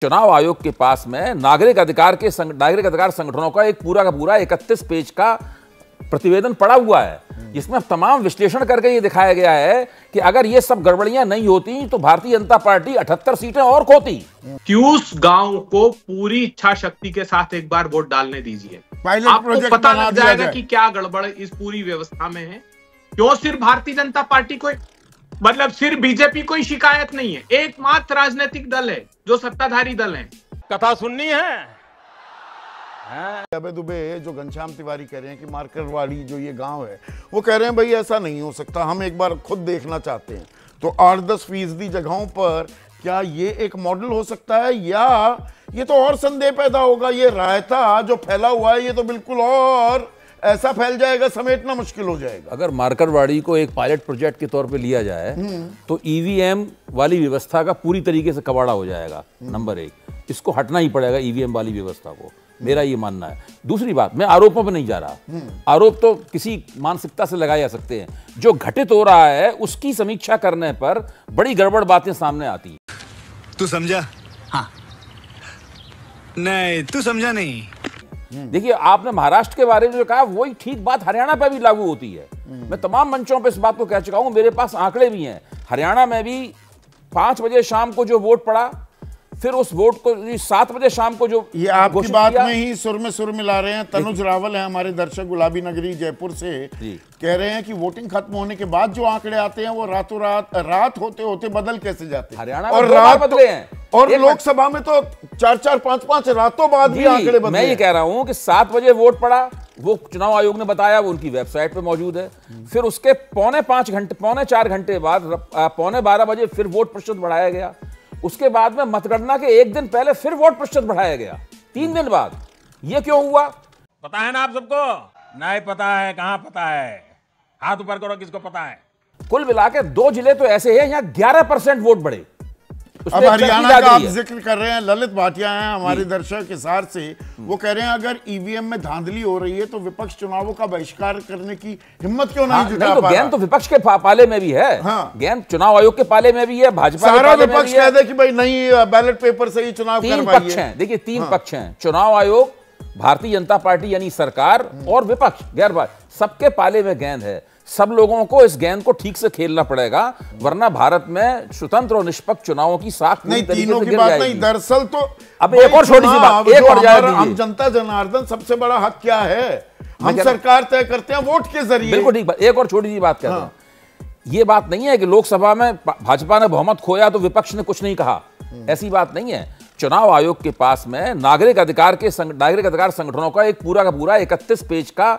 चुनाव आयोग के पास में नागरिक अधिकार संगठनों का एक पूरा का पूरा 31 पेज का प्रतिवेदन पड़ा हुआ है, जिसमें तमाम विश्लेषण करके ये दिखाया गया है कि अगर ये सब गड़बड़ियां नहीं होती तो भारतीय जनता पार्टी 78 सीटें और खोती। क्यूस गांव को पूरी इच्छा शक्ति के साथ एक बार वोट डालने दीजिए, आपको पता लग जाएगा कि क्या गड़बड़ इस पूरी व्यवस्था में है। क्यों सिर्फ भारतीय जनता पार्टी को, मतलब सिर्फ बीजेपी को ही शिकायत नहीं है, एकमात्र राजनीतिक दल है जो सत्ताधारी दल है। कथा सुननी है। अबे दुबे जो घनश्याम तिवारी कह रहे हैं कि मार्करवाड़ी जो ये गांव है, वो कह रहे हैं भाई ऐसा नहीं हो सकता, हम एक बार खुद देखना चाहते हैं। तो 8-10% जगहों पर क्या ये एक मॉडल हो सकता है, या ये तो और संदेह पैदा होगा। ये रायता जो फैला हुआ है ये तो बिल्कुल और ऐसा फैल जाएगा, समेटना मुश्किल हो जाएगा। अगर मार्करवाड़ी को एक पायलट प्रोजेक्ट के तौर पे लिया जाए तो ईवीएम वाली व्यवस्था का पूरी तरीके से कबाड़ा हो जाएगा। नंबर 1, इसको हटना ही पड़ेगा ईवीएम वाली व्यवस्था को, मेरा ये मानना है। दूसरी बात, मैं आरोपों पे नहीं जा रहा, आरोप तो किसी मानसिकता से लगाए जा सकते हैं। जो घटित हो रहा है उसकी समीक्षा करने पर बड़ी गड़बड़ बातें सामने आती। तू समझा? हाँ। नहीं, तू समझा नहीं। देखिए, आपने महाराष्ट्र के बारे में जो कहा वही ठीक बात हरियाणा पे भी लागू होती है। मैं तमाम मंचों पे इस बात को कह चुका हूं, मेरे पास आंकड़े भी हैं। हरियाणा में भी 5 बजे शाम को जो वोट पड़ा, फिर उस वोट को 7 बजे शाम को जो ये आपकी बात में ही सुर मिला रहे हैं। तनुज रावल है हमारे दर्शक, गुलाबी नगरी जयपुर से, कह रहे हैं कि वोटिंग खत्म होने के बाद जो आंकड़े आते हैं वो रातों रात होते होते बदल कैसे जाते हैं। हरियाणा में रात बदले हैं, और लोकसभा में तो 4-4, 5-5 रातों बाद भी आंकड़े बदले। मैं ये कह रहा हूं कि 7 बजे वोट पड़ा, वो चुनाव आयोग ने बताया, वो उनकी वेबसाइट पे मौजूद है। फिर उसके पौने 4 घंटे बाद 11:15 बजे फिर वोट प्रतिशत बढ़ाया गया। उसके बाद में मतगणना के 1 दिन पहले फिर वोट प्रतिशत बढ़ाया गया, 3 दिन बाद। ये क्यों हुआ? पता है ना आप सबको? नहीं पता है? कहां पता है? हाथ ऊपर करो, किसको पता है? कुल मिलाकर 2 जिले तो ऐसे हैं यहाँ 11% वोट बढ़े। अब हरियाणा का आप जिक्र कर रहे हैं, ललित भाटिया हैं हमारे दर्शक हिसार से, वो कह रहे हैं अगर ईवीएम में धांधली हो रही है तो विपक्ष चुनावों का बहिष्कार करने की हिम्मत क्यों नहीं जुटा पा रहा? गेंद तो विपक्ष के पाले में भी है। गेंद चुनाव आयोग के पाले में भी है, भाजपा सारा विपक्ष कह दे कि भाई नहीं, बैलेट पेपर से ही चुनाव करवाइए। 3 पक्ष हैं, देखिए 3 पक्ष हैं, चुनाव आयोग, भारतीय जनता पार्टी यानी सरकार और विपक्ष गैर, सबके पाले में गेंद है। सब लोगों को इस गेंद को ठीक से खेलना पड़ेगा, वरना भारत में स्वतंत्र और निष्पक्ष चुनावों की साख नहीं, तीनों की बात नहीं। दरअसल तो अब एक और छोटी सी बात, एक और हम जनता जनार्दन सबसे बड़ा हक क्या है? हम सरकार तय करते हैं वोट के जरिए। बिल्कुल ठीक बात। एक और छोटी सी बात कहते हैं, ये बात नहीं है कि लोकसभा में भाजपा ने बहुमत खोया तो विपक्ष ने कुछ नहीं कहा, ऐसी बात नहीं है। चुनाव आयोग के पास में नागरिक अधिकार संगठनों का एक पूरा का पूरा 31 पेज का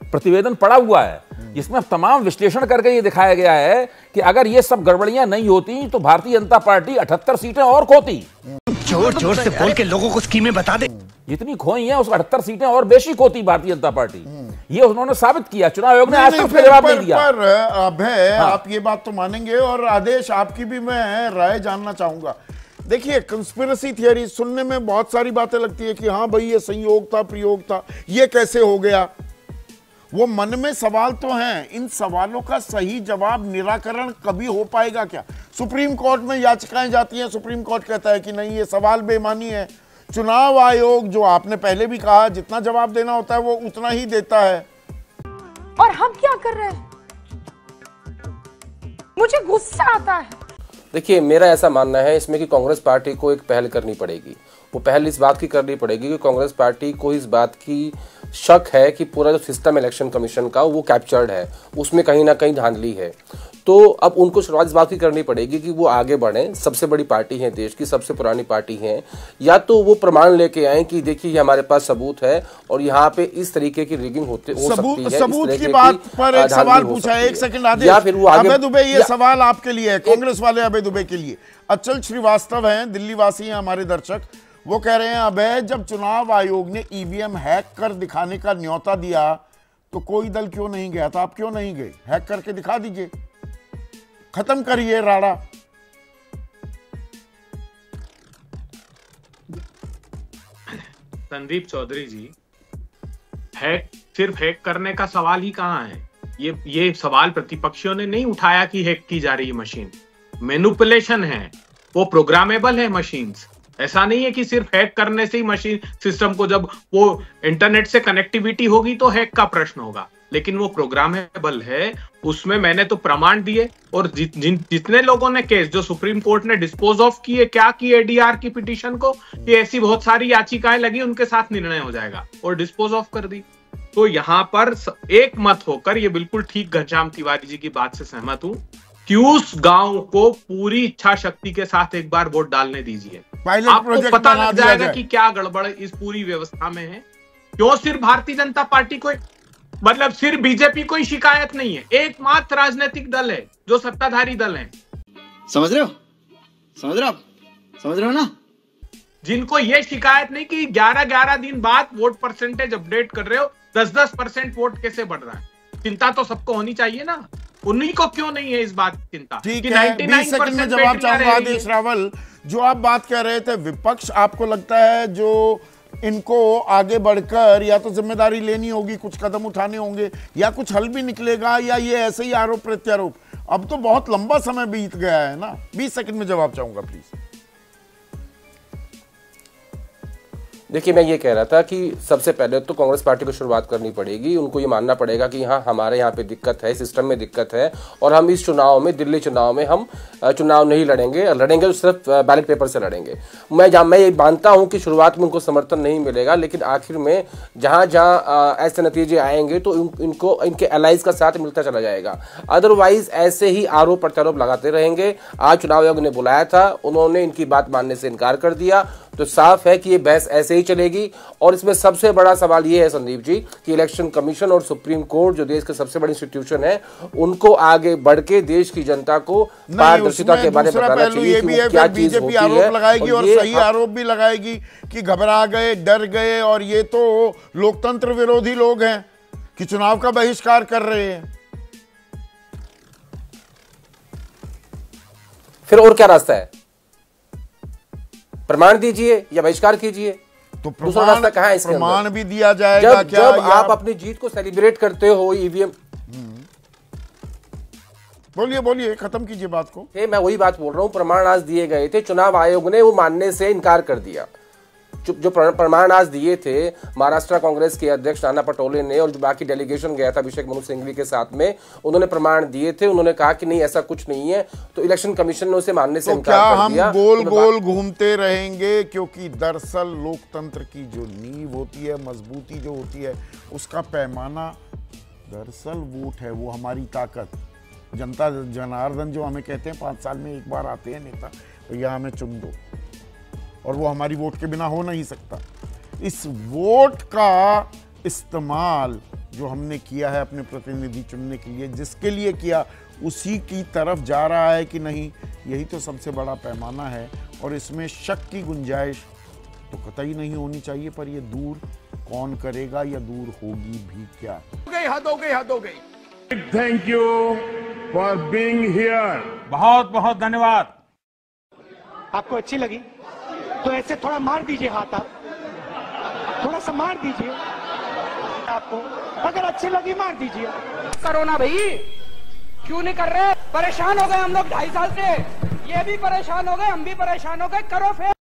प्रतिवेदन पड़ा हुआ है, जिसमें तमाम विश्लेषण करके ये दिखाया गया है कि अगर ये सब गड़बड़ियां नहीं होती तो भारतीय जनता पार्टी 78 सीटें और खोती। जोर जोर से बोल के लोगों को स्कीमें बता दे। जितनी खोई हैं उस 78 सीटें और बेशी खोती भारतीय जनता पार्टी। ये उन्होंने साबित किया, चुनाव आयोग ने आज तक उसका जवाब नहीं दिया। आप ये बात तो मानेंगे, और आदेश आपकी भी मैं राय जानना चाहूंगा। देखिए, कंस्पिरेसी थियरी सुनने में बहुत सारी बातें लगती है कि हाँ भाई ये संयोग था, प्रयोग था, ये कैसे हो गया। वो मन में सवाल तो हैं, इन सवालों का सही जवाब निराकरण कभी हो पाएगा क्या? सुप्रीम कोर्ट में याचिकाएं जाती हैं, सुप्रीम कोर्ट कहता है कि नहीं ये सवाल बेईमानी है। चुनाव आयोग, जो आपने पहले भी कहा, जितना जवाब देना होता है वो उतना ही देता है। और हम क्या कर रहे हैं? मुझे गुस्सा आता है। देखिए, मेरा ऐसा मानना है इसमें कि कांग्रेस पार्टी को एक पहल करनी पड़ेगी। वो पहल इस बात की करनी पड़ेगी कि कांग्रेस पार्टी को इस बात की शक है कि पूरा जो सिस्टम इलेक्शन कमीशन का वो कैप्चर्ड है, उसमें कहीं ना कहीं धांधली है। तो अब उनको शुरुआत इस बात की करनी पड़ेगी कि वो आगे बढ़ें, सबसे बड़ी पार्टी है देश की, सबसे पुरानी पार्टी है, या तो वो प्रमाण लेके आए कि देखिए ये हमारे पास सबूत है और यहाँ पे इस तरीके की रिगिंग हो सकती है। सबूत की बात पर एक सवाल पूछा है, 1 सेकंड आदेश, या फिर वो अभय दुबे, ये सवाल आपके लिए है, कांग्रेस वाले अभय दुबे के लिए। अचल श्रीवास्तव हैं, दिल्ली वासी हैं हमारे दर्शक, वो कह रहे हैं अभय, जब चुनाव आयोग ने ईवीएम हैक कर दिखाने का न्योता दिया तो कोई दल क्यों नहीं गया था? आप क्यों नहीं गए? हैक करके दिखा दीजिए, खत्म करिए राड़ा। संदीप चौधरी जी, सिर्फ हैक करने का सवाल ही कहां है? ये सवाल प्रतिपक्षियों ने नहीं उठाया कि हैक की जा रही है मशीन। मैनिपुलेशन है, वो प्रोग्रामेबल है मशीन्स, ऐसा नहीं है कि सिर्फ हैक करने से ही मशीन सिस्टम को, जब वो इंटरनेट से कनेक्टिविटी होगी तो हैक का प्रश्न होगा, लेकिन वो प्रोग्रामेबल है। उसमें मैंने तो प्रमाण दिए, और जितने लोगों ने केस जो सुप्रीम कोर्ट ने डिस्पोज ऑफ किए, क्या किए एडीआर की पिटीशन को, कि ऐसी बहुत सारी याचिकाएं लगी, उनके साथ निर्णय हो जाएगा, और डिस्पोज ऑफ कर दी। तो यहां पर एक मत होकर, ये बिल्कुल ठीक घनश्याम तिवारी जी की बात से सहमत हूं कि उस गांव को पूरी इच्छा शक्ति के साथ एक बार वोट डालने दीजिए, आपको पता लग जाएगा कि क्या गड़बड़ इस पूरी व्यवस्था में है। क्यों सिर्फ भारतीय जनता पार्टी को, मतलब सिर्फ बीजेपी को ही शिकायत नहीं है, एकमात्र राजनीतिक दल है जो सत्ताधारी दल है, समझ रहे हो, समझ रहे हो ना, जिनको ये शिकायत नहीं कि 11-11 दिन बाद वोट परसेंटेज अपडेट कर रहे हो, 10-10% वोट कैसे बढ़ रहा है। चिंता तो सबको होनी चाहिए ना, उन्हीं को क्यों नहीं है इस बात की चिंता? ठीक है, 20 सेकंड में जवाब चाहूंगा। आदेश रावल, जो आप बात कर रहे थे, विपक्ष आपको लगता है जो इनको आगे बढ़कर या तो जिम्मेदारी लेनी होगी, कुछ कदम उठाने होंगे, या कुछ हल भी निकलेगा, या ये ऐसे ही आरोप प्रत्यारोप? अब तो बहुत लंबा समय बीत गया है ना। 20 सेकंड में जवाब चाहूंगा प्लीज। देखिए, मैं ये कह रहा था कि सबसे पहले तो कांग्रेस पार्टी को शुरुआत करनी पड़ेगी। उनको ये मानना पड़ेगा कि हाँ, हमारे यहाँ पे दिक्कत है, सिस्टम में दिक्कत है, और हम इस चुनाव में, दिल्ली चुनाव में हम चुनाव नहीं लड़ेंगे तो सिर्फ बैलेट पेपर से लड़ेंगे। मैं ये मानता हूँ कि शुरुआत में उनको समर्थन नहीं मिलेगा, लेकिन आखिर में जहाँ जहाँ ऐसे नतीजे आएंगे तो इनको इनके एलाइज का साथ मिलता चला जाएगा। अदरवाइज ऐसे ही आरोप प्रत्यारोप लगाते रहेंगे। आज चुनाव आयोग ने बुलाया था, उन्होंने इनकी बात मानने से इनकार कर दिया, तो साफ है कि ये बहस ऐसे ही चलेगी। और इसमें सबसे बड़ा सवाल ये है संदीप जी कि इलेक्शन कमीशन और सुप्रीम कोर्ट, जो देश के सबसे बड़ी इंस्टीट्यूशन है, उनको आगे बढ़ के देश की जनता को पारदर्शिता के बारे में बताना चाहिए कि क्या चीज होती है। आरोप लगाएगी और सही आरोप भी लगाएगी कि घबरा गए, डर गए, और ये तो लोकतंत्र विरोधी लोग हैं कि चुनाव का बहिष्कार कर रहे हैं। फिर और क्या रास्ता है? प्रमाण दीजिए या बहिष्कार कीजिए, तो दूसरा रास्ता कहाँ है? प्रमाण भी दिया जाएगा क्या? जब आप अपनी जीत को सेलिब्रेट करते हो ईवीएम। बोलिए, खत्म कीजिए बात को। मैं वही बात बोल रहा हूँ, प्रमाण आज दिए गए थे, चुनाव आयोग ने वो मानने से इनकार कर दिया। जो प्रमाण आज दिए थे महाराष्ट्र कांग्रेस के अध्यक्ष नाना पटोले ने, और जो बाकी डेलीगेशन गया था अभिषेक मनु सिंघवी के साथ में, उन्होंने प्रमाण दिए थे। उन्होंने कहा कि नहीं, ऐसा कुछ नहीं है, तो इलेक्शन कमीशन ने उसे मानने से इनकार कर दिया। हम गोल गोल घूमते रहेंगे? क्योंकि दरअसल लोकतंत्र की जो नींव होती है, मजबूती जो होती है, उसका पैमाना दरअसल वोट है, वो हमारी ताकत। जनता जनार्दन जो हमें कहते हैं 5 साल में एक बार आते हैं नेता, तो यह हमें चुन दो, और वो हमारी वोट के बिना हो नहीं सकता। इस वोट का इस्तेमाल जो हमने किया है अपने प्रतिनिधि चुनने के लिए, जिसके लिए किया, उसी की तरफ जा रहा है कि नहीं, यही तो सबसे बड़ा पैमाना है। और इसमें शक की गुंजाइश तो कतई नहीं होनी चाहिए, पर ये दूर कौन करेगा या दूर होगी भी क्या? हद हो गई। Thank you for being here. बहुत बहुत धन्यवाद। आपको अच्छी लगी तो ऐसे थोड़ा मार दीजिए हाथ, आप थोड़ा सा मार दीजिए। आपको अगर अच्छी लगी मार दीजिए। करो ना भाई, क्यों नहीं कर रहे? परेशान हो गए हम लोग 2.5 साल से, ये भी परेशान हो गए, हम भी परेशान हो गए, करो फिर।